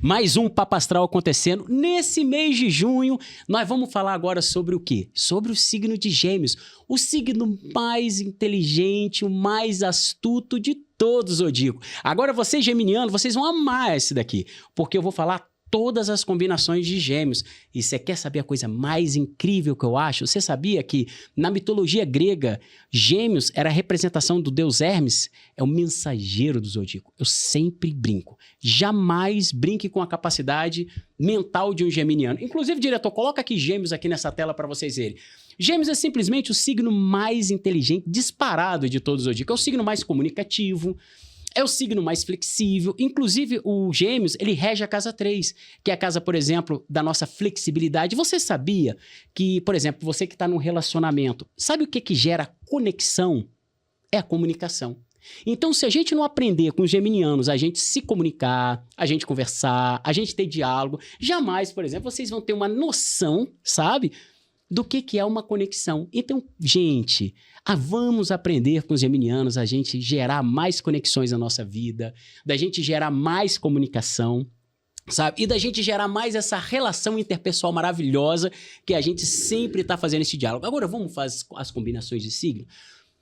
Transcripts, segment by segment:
Mais um Papo Astral acontecendo. Nesse mês de junho, nós vamos falar agora sobre o quê? Sobre o signo de Gêmeos. O signo mais inteligente, o mais astuto de todos, eu digo. Agora, vocês geminianos, vocês vão amar esse daqui, porque eu vou falar todas as combinações de Gêmeos. E você quer saber a coisa mais incrível que eu acho? Você sabia que na mitologia grega, Gêmeos era a representação do deus Hermes? É o mensageiro do zodíaco. Eu sempre brinco. Jamais brinque com a capacidade mental de um geminiano. Inclusive, diretor, coloca aqui Gêmeos aqui nessa tela para vocês verem. Gêmeos é simplesmente o signo mais inteligente, disparado de todos os zodíacos. É o signo mais comunicativo, é o signo mais flexível. Inclusive, o Gêmeos, ele rege a casa 3, que é a casa, por exemplo, da nossa flexibilidade. Você sabia que, por exemplo, você que está num relacionamento, sabe o que gera conexão? É a comunicação. Então, se a gente não aprender com os geminianos, a gente se comunicar, a gente conversar, a gente ter diálogo, jamais, por exemplo, vocês vão ter uma noção, sabe, do que é uma conexão. Então, gente, vamos aprender com os geminianos, a gente gerar mais conexões na nossa vida, da gente gerar mais comunicação, sabe? E da gente gerar mais essa relação interpessoal maravilhosa que a gente sempre está fazendo esse diálogo. Agora, vamos fazer as combinações de signo?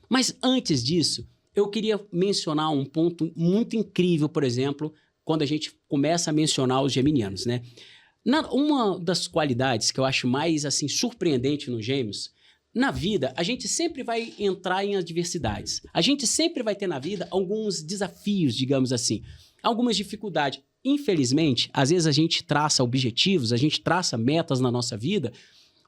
Mas antes disso, eu queria mencionar um ponto muito incrível, por exemplo, quando a gente começa a mencionar os geminianos, né? Uma das qualidades que eu acho mais assim surpreendente nos Gêmeos, na vida, a gente sempre vai entrar em adversidades. A gente sempre vai ter na vida alguns desafios, digamos assim, algumas dificuldades. Infelizmente, às vezes a gente traça objetivos, a gente traça metas na nossa vida,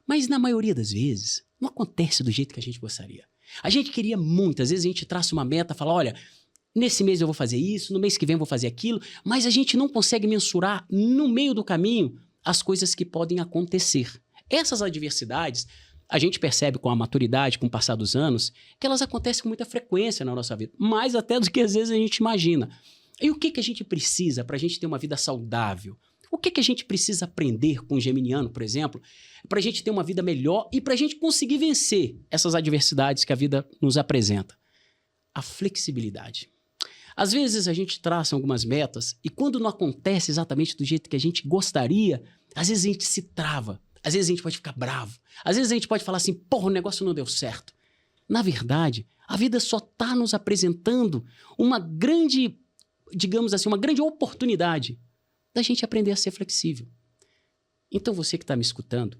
mas na maioria das vezes não acontece do jeito que a gente gostaria. A gente queria muito, às vezes a gente traça uma meta, fala, olha, nesse mês eu vou fazer isso, no mês que vem eu vou fazer aquilo, mas a gente não consegue mensurar no meio do caminho as coisas que podem acontecer. Essas adversidades, a gente percebe com a maturidade, com o passar dos anos, que elas acontecem com muita frequência na nossa vida, mais até do que às vezes a gente imagina. E o que a gente precisa para a gente ter uma vida saudável? O que a gente precisa aprender com o geminiano, por exemplo, para a gente ter uma vida melhor e para a gente conseguir vencer essas adversidades que a vida nos apresenta? A flexibilidade. Às vezes a gente traça algumas metas e quando não acontece exatamente do jeito que a gente gostaria, às vezes a gente se trava, às vezes a gente pode ficar bravo, às vezes a gente pode falar assim, porra, o negócio não deu certo. Na verdade, a vida só está nos apresentando uma grande, digamos assim, uma grande oportunidade da gente aprender a ser flexível. Então você que está me escutando,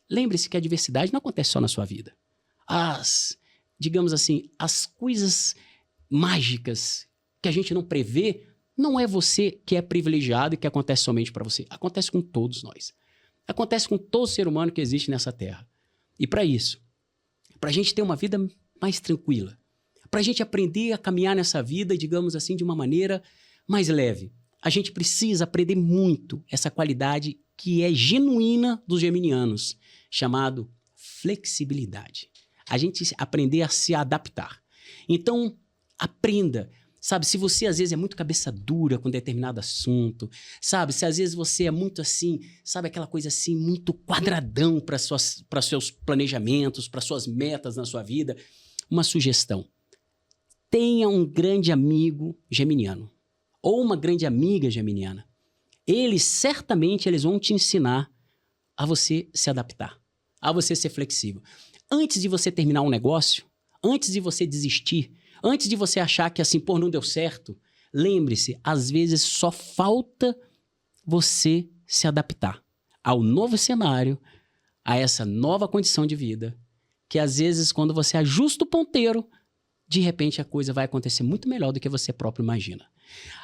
lembre-se que a adversidade não acontece só na sua vida. Digamos assim, as coisas mágicas que a gente não prevê, não é você que é privilegiado e que acontece somente para você. Acontece com todos nós. Acontece com todo ser humano que existe nessa terra. E para isso, para a gente ter uma vida mais tranquila, para a gente aprender a caminhar nessa vida, digamos assim, de uma maneira mais leve, a gente precisa aprender muito essa qualidade que é genuína dos geminianos, chamado flexibilidade. A gente aprender a se adaptar. Então, aprenda. Sabe, se você às vezes é muito cabeça dura com determinado assunto, sabe, se às vezes você é muito assim, sabe, aquela coisa assim, muito quadradão para seus planejamentos, para suas metas na sua vida, uma sugestão. Tenha um grande amigo geminiano ou uma grande amiga geminiana. Certamente eles vão te ensinar a você se adaptar, a você ser flexível. Antes de você terminar um negócio, antes de você desistir, antes de você achar que assim, pô, não deu certo, lembre-se, às vezes só falta você se adaptar ao novo cenário, a essa nova condição de vida, que às vezes quando você ajusta o ponteiro, de repente a coisa vai acontecer muito melhor do que você próprio imagina.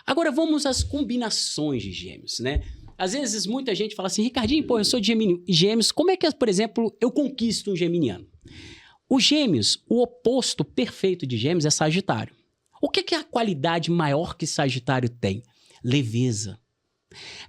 Agora vamos às combinações de Gêmeos, né? Às vezes muita gente fala assim, Ricardinho, pô, eu sou de Gêmeos, como é que, por exemplo, eu conquisto um geminiano? O Gêmeos, o oposto perfeito de Gêmeos é Sagitário. O que é a qualidade maior que Sagitário tem? Leveza.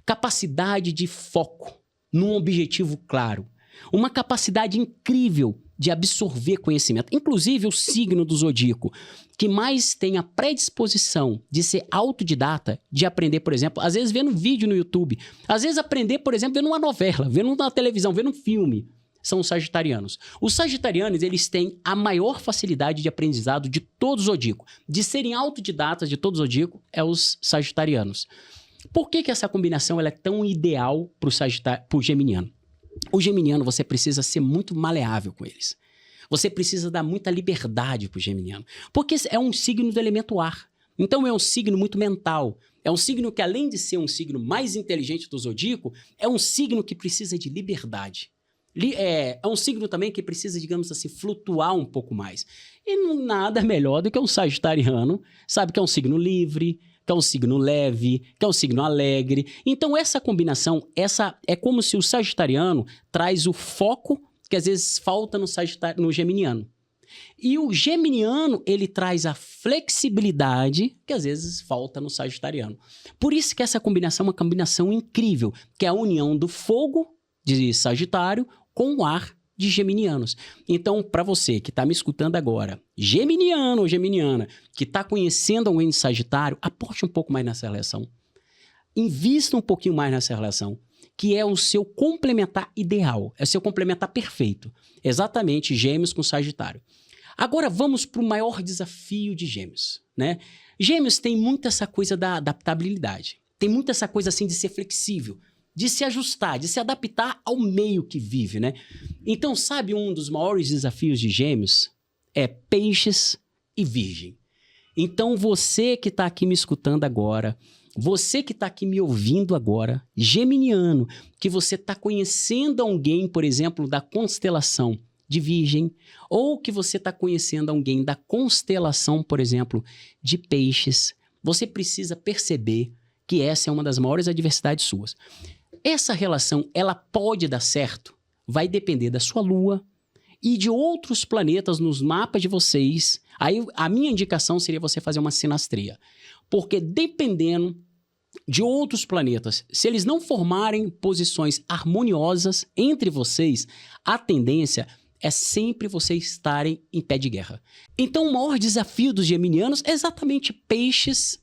Capacidade de foco num objetivo claro. Uma capacidade incrível de absorver conhecimento. Inclusive, o signo do zodíaco que mais tem a predisposição de ser autodidata, de aprender, por exemplo, às vezes vendo um vídeo no YouTube, às vezes aprender, por exemplo, vendo uma novela, vendo uma televisão, vendo um filme, são os sagitarianos. Os sagitarianos, eles têm a maior facilidade de aprendizado de todo o zodíaco. De serem autodidatas de todo o zodíaco, é os sagitarianos. Por que essa combinação ela é tão ideal para o geminiano? O geminiano, você precisa ser muito maleável com eles. Você precisa dar muita liberdade para o geminiano. Porque é um signo do elemento ar. Então é um signo muito mental. É um signo que, além de ser um signo mais inteligente do zodíaco, é um signo que precisa de liberdade. É um signo também que precisa, digamos assim, flutuar um pouco mais. E nada melhor do que um sagitariano, sabe, que é um signo livre, que é um signo leve, que é um signo alegre. Então essa combinação, é como se o sagitariano traz o foco que às vezes falta no geminiano. E o geminiano, ele traz a flexibilidade que às vezes falta no sagitariano. Por isso que essa combinação é uma combinação incrível, que é a união do fogo de Sagitário com o ar de geminianos. Então, para você que está me escutando agora, geminiano ou geminiana, que está conhecendo alguém de Sagitário, aposte um pouco mais nessa relação. Invista um pouquinho mais nessa relação, que é o seu complementar ideal, é o seu complementar perfeito. Exatamente, Gêmeos com Sagitário. Agora vamos para o maior desafio de Gêmeos, né? Gêmeos tem muito essa coisa da adaptabilidade, tem muito essa coisa assim de ser flexível, de se ajustar, de se adaptar ao meio que vive, né? Então, sabe, um dos maiores desafios de Gêmeos é Peixes e Virgem. Então, você que está aqui me escutando agora, você que está aqui me ouvindo agora, geminiano, que você está conhecendo alguém, por exemplo, da constelação de Virgem, ou que você está conhecendo alguém da constelação, por exemplo, de Peixes, você precisa perceber que essa é uma das maiores adversidades suas. Essa relação, ela pode dar certo, vai depender da sua lua e de outros planetas nos mapas de vocês. Aí a minha indicação seria você fazer uma sinastria, porque dependendo de outros planetas, se eles não formarem posições harmoniosas entre vocês, a tendência é sempre vocês estarem em pé de guerra. Então o maior desafio dos geminianos é exatamente Peixes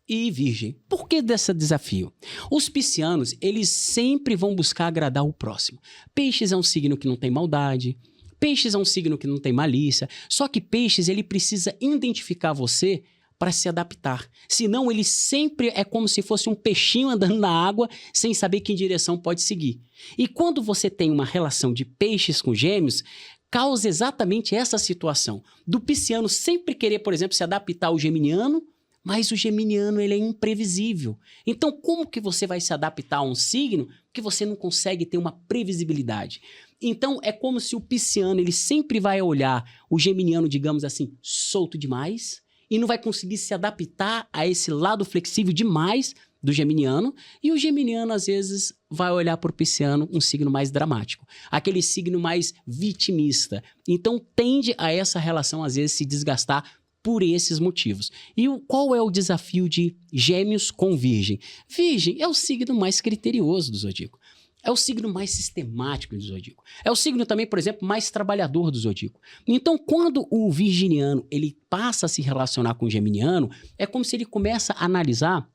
e Virgem. Por que desse desafio? Os piscianos, eles sempre vão buscar agradar o próximo. Peixes é um signo que não tem maldade, Peixes é um signo que não tem malícia, só que Peixes, ele precisa identificar você para se adaptar. Senão, ele sempre é como se fosse um peixinho andando na água sem saber que direção pode seguir. E quando você tem uma relação de Peixes com Gêmeos, causa exatamente essa situação do pisciano sempre querer, por exemplo, se adaptar ao geminiano, mas o geminiano, ele é imprevisível. Então, como que você vai se adaptar a um signo que você não consegue ter uma previsibilidade? Então, é como se o pisciano, ele sempre vai olhar o geminiano, digamos assim, solto demais, e não vai conseguir se adaptar a esse lado flexível demais do geminiano, e o geminiano, às vezes, vai olhar para o pisciano um signo mais dramático, aquele signo mais vitimista. Então, tende a essa relação, às vezes, se desgastar por esses motivos. E qual é o desafio de Gêmeos com Virgem? Virgem é o signo mais criterioso do zodíaco. É o signo mais sistemático do zodíaco. É o signo também, por exemplo, mais trabalhador do zodíaco. Então, quando o virginiano ele passa a se relacionar com o geminiano, é como se ele começa a analisar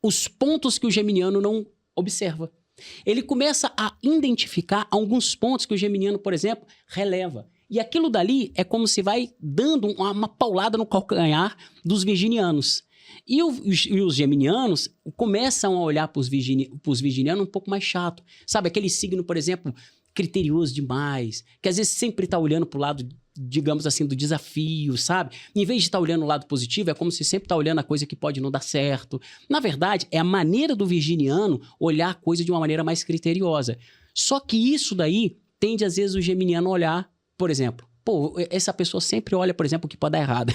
os pontos que o geminiano não observa. Ele começa a identificar alguns pontos que o geminiano, por exemplo, releva. E aquilo dali é como se vai dando uma paulada no calcanhar dos virginianos. E os geminianos começam a olhar para os virginianos um pouco mais chato. Sabe, aquele signo, por exemplo, criterioso demais, que às vezes sempre está olhando para o lado, digamos assim, do desafio, sabe? Em vez de estar olhando o lado positivo, é como se sempre está olhando a coisa que pode não dar certo. Na verdade, é a maneira do virginiano olhar a coisa de uma maneira mais criteriosa. Só que isso daí tende, às vezes, o geminiano a olhar, por exemplo, pô, essa pessoa sempre olha, por exemplo, o que pode dar errado,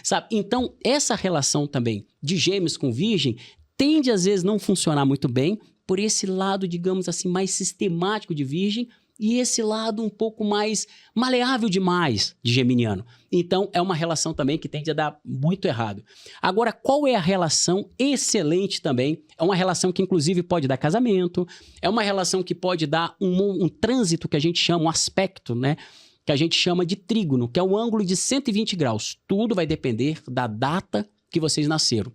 sabe? Então, essa relação também de Gêmeos com Virgem tende, às vezes, não funcionar muito bem por esse lado, digamos assim, mais sistemático de Virgem e esse lado um pouco mais maleável demais de geminiano. Então, é uma relação também que tende a dar muito errado. Agora, qual é a relação excelente também? É uma relação que, inclusive, pode dar casamento, é uma relação que pode dar um trânsito que a gente chama, um aspecto, né? Que a gente chama de trígono, que é um ângulo de 120 graus. Tudo vai depender da data que vocês nasceram.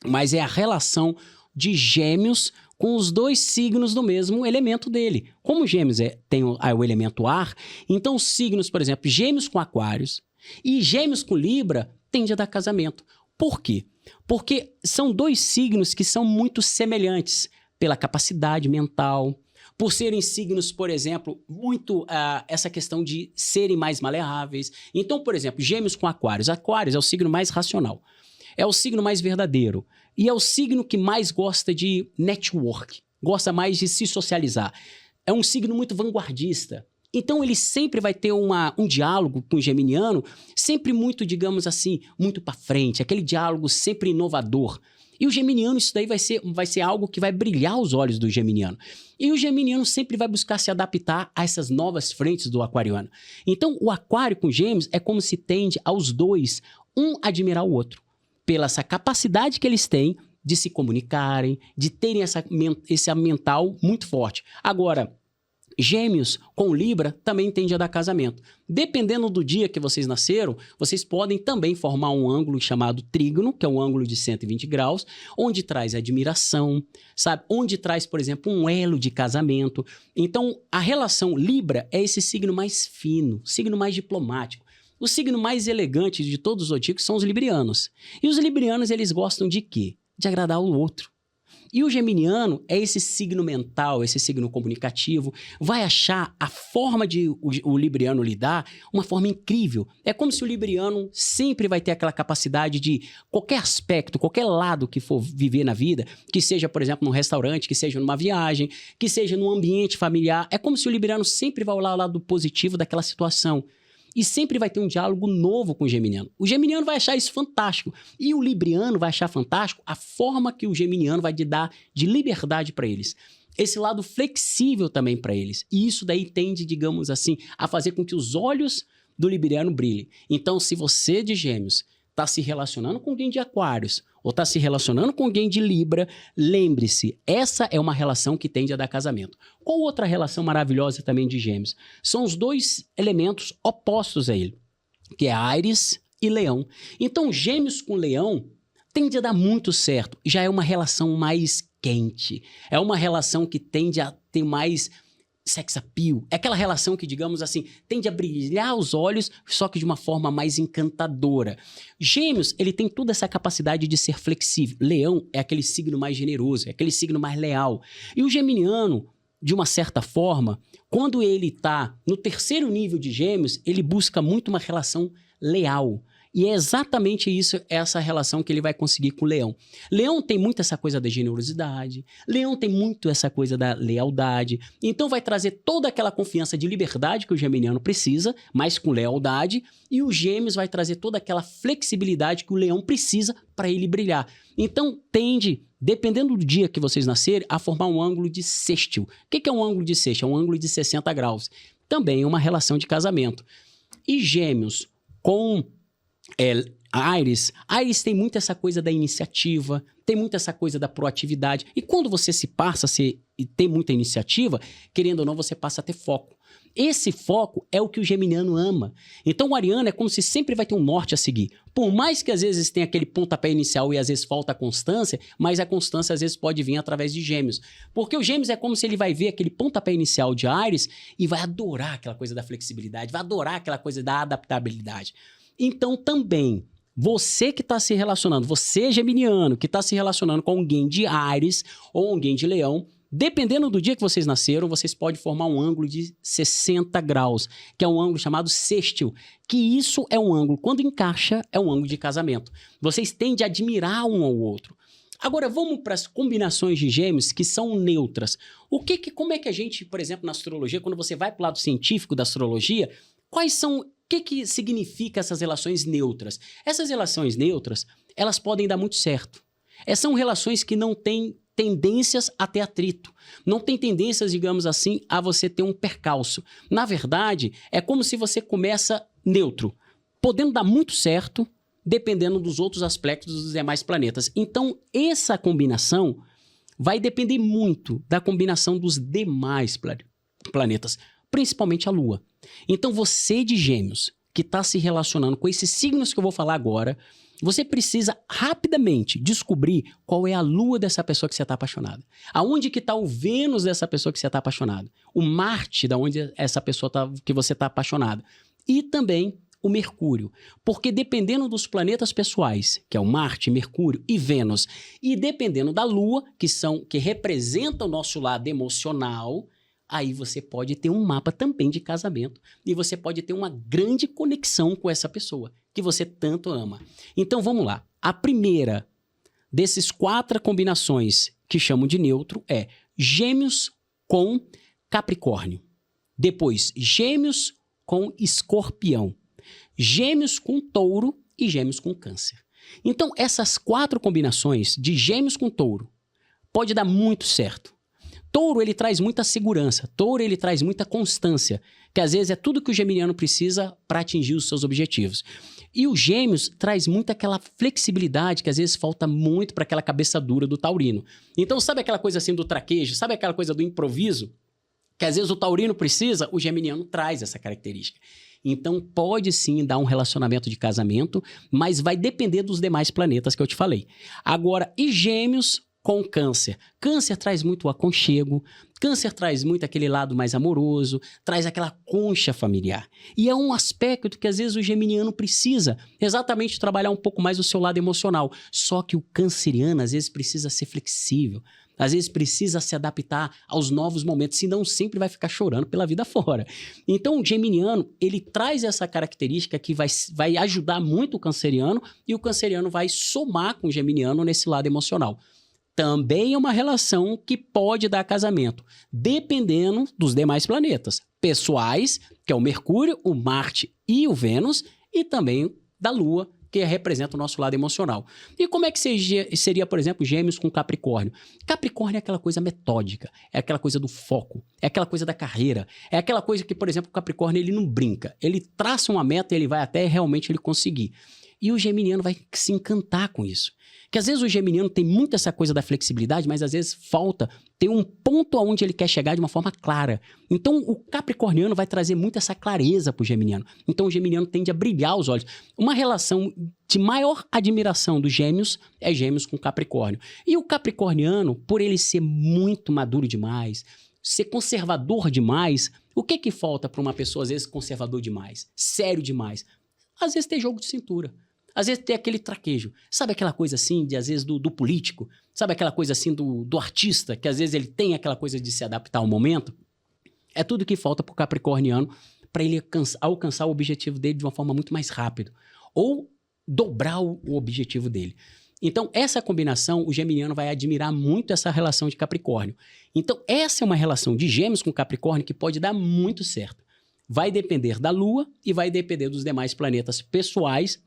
Mas é a relação de Gêmeos com os dois signos do mesmo elemento dele. Como Gêmeos tem o elemento ar, então os signos, por exemplo, Gêmeos com Aquários e Gêmeos com Libra tende a dar casamento. Por quê? Porque são dois signos que são muito semelhantes pela capacidade mental, por serem signos, por exemplo, muito essa questão de serem mais maleáveis. Então, por exemplo, Gêmeos com Aquários. Aquários é o signo mais racional, é o signo mais verdadeiro e é o signo que mais gosta de network, gosta mais de se socializar. É um signo muito vanguardista. Então, ele sempre vai ter um diálogo com o geminiano, sempre muito, digamos assim, muito para frente, aquele diálogo sempre inovador. E o geminiano, isso daí vai ser algo que vai brilhar os olhos do geminiano. E o geminiano sempre vai buscar se adaptar a essas novas frentes do aquariano. Então, o aquário com gêmeos é como se tende aos dois, um admirar o outro, pela essa capacidade que eles têm de se comunicarem, de terem esse mental muito forte. Agora, Gêmeos com Libra também tende a dar casamento. Dependendo do dia que vocês nasceram, vocês podem também formar um ângulo chamado trígono, que é um ângulo de 120 graus, onde traz admiração, sabe? Onde traz, por exemplo, um elo de casamento. Então, a relação Libra é esse signo mais fino, signo mais diplomático. O signo mais elegante de todos os zodíacos são os librianos. E os librianos, eles gostam de quê? De agradar o outro. E o geminiano é esse signo mental, esse signo comunicativo, vai achar a forma de o libriano lidar uma forma incrível. É como se o libriano sempre vai ter aquela capacidade de qualquer aspecto, qualquer lado que for viver na vida, que seja, por exemplo, num restaurante, que seja numa viagem, que seja num ambiente familiar, é como se o libriano sempre vai olhar o lado positivo daquela situação. E sempre vai ter um diálogo novo com o geminiano. O geminiano vai achar isso fantástico. E o libriano vai achar fantástico a forma que o geminiano vai dar de liberdade para eles. Esse lado flexível também para eles. E isso daí tende, digamos assim, a fazer com que os olhos do libriano brilhem. Então, se você de Gêmeos está se relacionando com alguém de Aquários ou está se relacionando com alguém de Libra, lembre-se, essa é uma relação que tende a dar casamento. Qual outra relação maravilhosa também de Gêmeos? São os dois elementos opostos a ele, que é Áries e Leão. Então, Gêmeos com Leão tende a dar muito certo. Já é uma relação mais quente, é uma relação que tende a ter mais sex appeal. É aquela relação que, digamos assim, tende a brilhar os olhos, só que de uma forma mais encantadora. Gêmeos, ele tem toda essa capacidade de ser flexível. Leão é aquele signo mais generoso, é aquele signo mais leal. E o geminiano, de uma certa forma, quando ele está no terceiro nível de Gêmeos, ele busca muito uma relação leal. E é exatamente isso, essa relação que ele vai conseguir com o Leão. Leão tem muito essa coisa da generosidade, Leão tem muito essa coisa da lealdade, então vai trazer toda aquela confiança de liberdade que o geminiano precisa, mas com lealdade, e o Gêmeos vai trazer toda aquela flexibilidade que o Leão precisa para ele brilhar. Então tende, dependendo do dia que vocês nascerem, a formar um ângulo de sextil. O que é um ângulo de sextil? É um ângulo de 60 graus. Também é uma relação de casamento. E Gêmeos com Áries tem muito essa coisa da iniciativa, tem muito essa coisa da proatividade. E quando você se passa e tem muita iniciativa, querendo ou não, você passa a ter foco. Esse foco é o que o geminiano ama. Então o ariano é como se sempre vai ter um norte a seguir. Por mais que às vezes tenha aquele pontapé inicial e às vezes falta a constância, mas a constância às vezes pode vir através de Gêmeos. Porque o Gêmeos é como se ele vai ver aquele pontapé inicial de Áries e vai adorar aquela coisa da flexibilidade, vai adorar aquela coisa da adaptabilidade. Então, também, você que está se relacionando, você geminiano, que está se relacionando com alguém de Áries ou alguém de Leão, dependendo do dia que vocês nasceram, vocês podem formar um ângulo de 60 graus, que é um ângulo chamado sextil, que isso é um ângulo, quando encaixa, é um ângulo de casamento. Vocês tendem a admirar um ao outro. Agora, vamos para as combinações de Gêmeos que são neutras. Como é que a gente, por exemplo, na astrologia, quando você vai para o lado científico da astrologia, quais são... O que significa essas relações neutras? Essas relações neutras, elas podem dar muito certo. São relações que não têm tendências a ter atrito. Não tem tendências, digamos assim, a você ter um percalço. Na verdade, é como se você começa neutro, podendo dar muito certo, dependendo dos outros aspectos dos demais planetas. Então, essa combinação vai depender muito da combinação dos demais planetas, principalmente a Lua. Então, você de Gêmeos, que está se relacionando com esses signos que eu vou falar agora, você precisa rapidamente descobrir qual é a Lua dessa pessoa que você está apaixonada. Aonde que está o Vênus dessa pessoa que você está apaixonado. O Marte, da onde essa pessoa que você está apaixonado. E também o Mercúrio. Porque dependendo dos planetas pessoais, que é o Marte, Mercúrio e Vênus, e dependendo da Lua, que representa o nosso lado emocional, aí você pode ter um mapa também de casamento e você pode ter uma grande conexão com essa pessoa que você tanto ama. Então vamos lá. A primeira desses 4 combinações que chamam de neutro é Gêmeos com Capricórnio. Depois, Gêmeos com Escorpião. Gêmeos com Touro e Gêmeos com Câncer. Então, essas 4 combinações de Gêmeos com Touro pode dar muito certo. Touro, ele traz muita segurança. Touro, ele traz muita constância, que às vezes é tudo que o geminiano precisa para atingir os seus objetivos. E o Gêmeos traz muito aquela flexibilidade que às vezes falta muito para aquela cabeça dura do taurino. Então, sabe aquela coisa assim do traquejo? Sabe aquela coisa do improviso? Que às vezes o taurino precisa, o geminiano traz essa característica. Então, pode sim dar um relacionamento de casamento, mas vai depender dos demais planetas que eu te falei. Agora, e Gêmeos com Câncer? Câncer traz muito o aconchego, Câncer traz muito aquele lado mais amoroso, traz aquela concha familiar. E é um aspecto que às vezes o geminiano precisa exatamente trabalhar um pouco mais o seu lado emocional. Só que o canceriano às vezes precisa ser flexível, às vezes precisa se adaptar aos novos momentos, senão sempre vai ficar chorando pela vida fora. Então o geminiano, ele traz essa característica que vai ajudar muito o canceriano e o canceriano vai somar com o geminiano nesse lado emocional. Também é uma relação que pode dar casamento, dependendo dos demais planetas pessoais, que é o Mercúrio, o Marte e o Vênus, e também da Lua, que representa o nosso lado emocional. E como é que seria, por exemplo, Gêmeos com Capricórnio? Capricórnio é aquela coisa metódica, é aquela coisa do foco, é aquela coisa da carreira, é aquela coisa que, por exemplo, o Capricórnio ele não brinca, ele traça uma meta e ele vai até realmente ele conseguir. E o geminiano vai se encantar com isso. Que às vezes o geminiano tem muito essa coisa da flexibilidade, mas às vezes falta ter um ponto aonde ele quer chegar de uma forma clara. Então o capricorniano vai trazer muito essa clareza para o geminiano. Então o geminiano tende a brilhar os olhos. Uma relação de maior admiração dos Gêmeos é Gêmeos com Capricórnio. E o capricorniano, por ele ser muito maduro demais, ser conservador demais, o que falta para uma pessoa às vezes conservador demais, sério demais? Às vezes tem jogo de cintura. Às vezes tem aquele traquejo. Sabe aquela coisa assim, às vezes, do político? Sabe aquela coisa assim do artista, que às vezes ele tem aquela coisa de se adaptar ao momento? É tudo que falta para o capricorniano para ele alcançar o objetivo dele de uma forma muito mais rápida. Ou dobrar o objetivo dele. Então, essa combinação, o geminiano vai admirar muito essa relação de Capricórnio. Então, essa é uma relação de Gêmeos com Capricórnio que pode dar muito certo. Vai depender da Lua e vai depender dos demais planetas pessoais.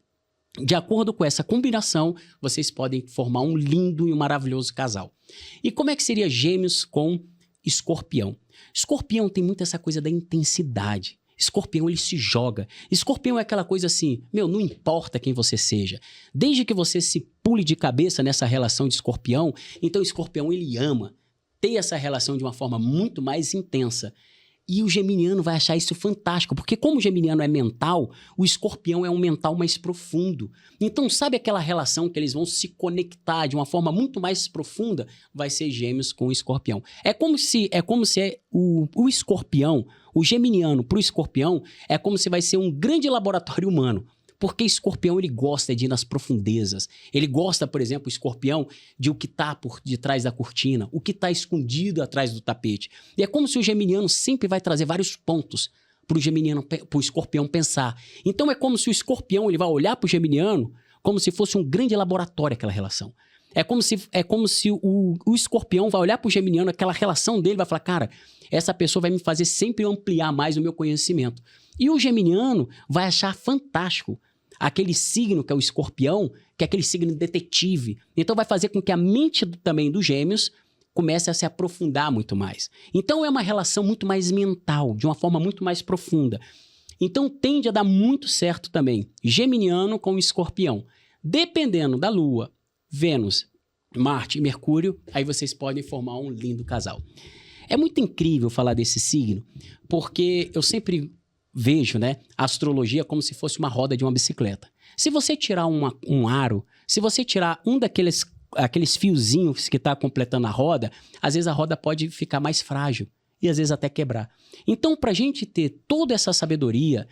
De acordo com essa combinação, vocês podem formar um lindo e um maravilhoso casal. E como é que seria Gêmeos com Escorpião? Escorpião tem muito essa coisa da intensidade. Escorpião, ele se joga. Escorpião é aquela coisa assim, não importa quem você seja. Desde que você se pule de cabeça nessa relação de Escorpião, então Escorpião, ele ama ter essa relação de uma forma muito mais intensa. E o geminiano vai achar isso fantástico, porque como o geminiano é mental, o Escorpião é um mental mais profundo. Então, sabe aquela relação que eles vão se conectar de uma forma muito mais profunda? Vai ser Gêmeos com o Escorpião. É como se o Escorpião, o geminiano para o Escorpião, é como se vai ser um grande laboratório humano. Porque Escorpião, ele gosta de ir nas profundezas. Ele gosta, por exemplo, Escorpião, de o que está por detrás da cortina, o que está escondido atrás do tapete. E é como se o geminiano sempre vai trazer vários pontos para o Escorpião pensar. Então é como se o Escorpião ele vai olhar para o geminiano como se fosse um grande laboratório aquela relação. É como se o Escorpião vai olhar para o geminiano, aquela relação dele vai falar, cara, essa pessoa vai me fazer sempre ampliar mais o meu conhecimento. E o geminiano vai achar fantástico aquele signo que é o Escorpião, que é aquele signo detetive. Então vai fazer com que a mente também dos Gêmeos comece a se aprofundar muito mais. Então é uma relação muito mais mental, de uma forma muito mais profunda. Então tende a dar muito certo também, geminiano com Escorpião. Dependendo da Lua, Vênus, Marte e Mercúrio, aí vocês podem formar um lindo casal. É muito incrível falar desse signo, porque eu sempre vejo, a astrologia como se fosse uma roda de uma bicicleta. Se você tirar um aro, se você tirar um aqueles fiozinhos que está completando a roda, às vezes a roda pode ficar mais frágil e às vezes até quebrar. Então, para a gente ter toda essa sabedoria,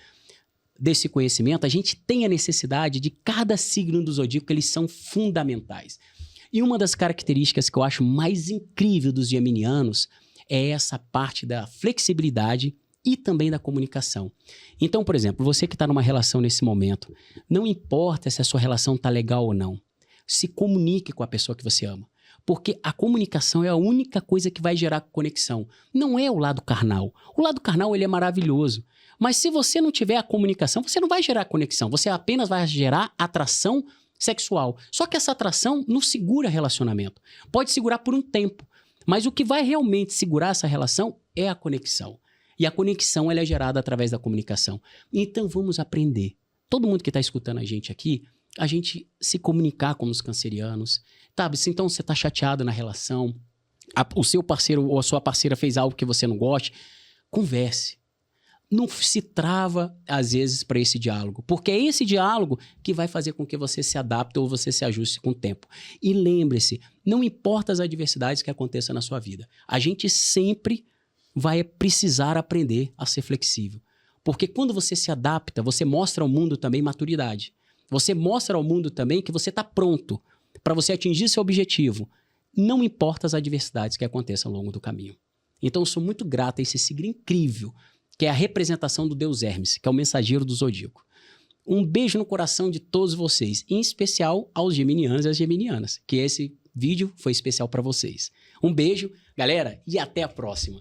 desse conhecimento, a gente tem a necessidade de cada signo do zodíaco, eles são fundamentais. E uma das características que eu acho mais incrível dos geminianos é essa parte da flexibilidade e também da comunicação. Então, por exemplo, você que está numa relação nesse momento, não importa se a sua relação está legal ou não, se comunique com a pessoa que você ama. Porque a comunicação é a única coisa que vai gerar conexão. Não é o lado carnal. O lado carnal ele é maravilhoso. Mas se você não tiver a comunicação, você não vai gerar conexão. Você apenas vai gerar atração sexual. Só que essa atração não segura relacionamento. Pode segurar por um tempo. Mas o que vai realmente segurar essa relação é a conexão. E a conexão ela é gerada através da comunicação. Então vamos aprender. Todo mundo que está escutando a gente aqui, a gente se comunicar como os cancerianos. Sabe? Se então você está chateado na relação, o seu parceiro ou a sua parceira fez algo que você não goste, converse. Não se trava, às vezes, para esse diálogo. Porque é esse diálogo que vai fazer com que você se adapte ou você se ajuste com o tempo. E lembre-se, não importa as adversidades que aconteçam na sua vida, a gente sempre vai precisar aprender a ser flexível. Porque quando você se adapta, você mostra ao mundo também maturidade. Você mostra ao mundo também que você está pronto para você atingir seu objetivo. Não importa as adversidades que aconteçam ao longo do caminho. Então, eu sou muito grato a esse signo incrível, que é a representação do deus Hermes, que é o mensageiro do zodíaco. Um beijo no coração de todos vocês, em especial aos geminianos e às geminianas, que esse vídeo foi especial para vocês. Um beijo, galera, e até a próxima.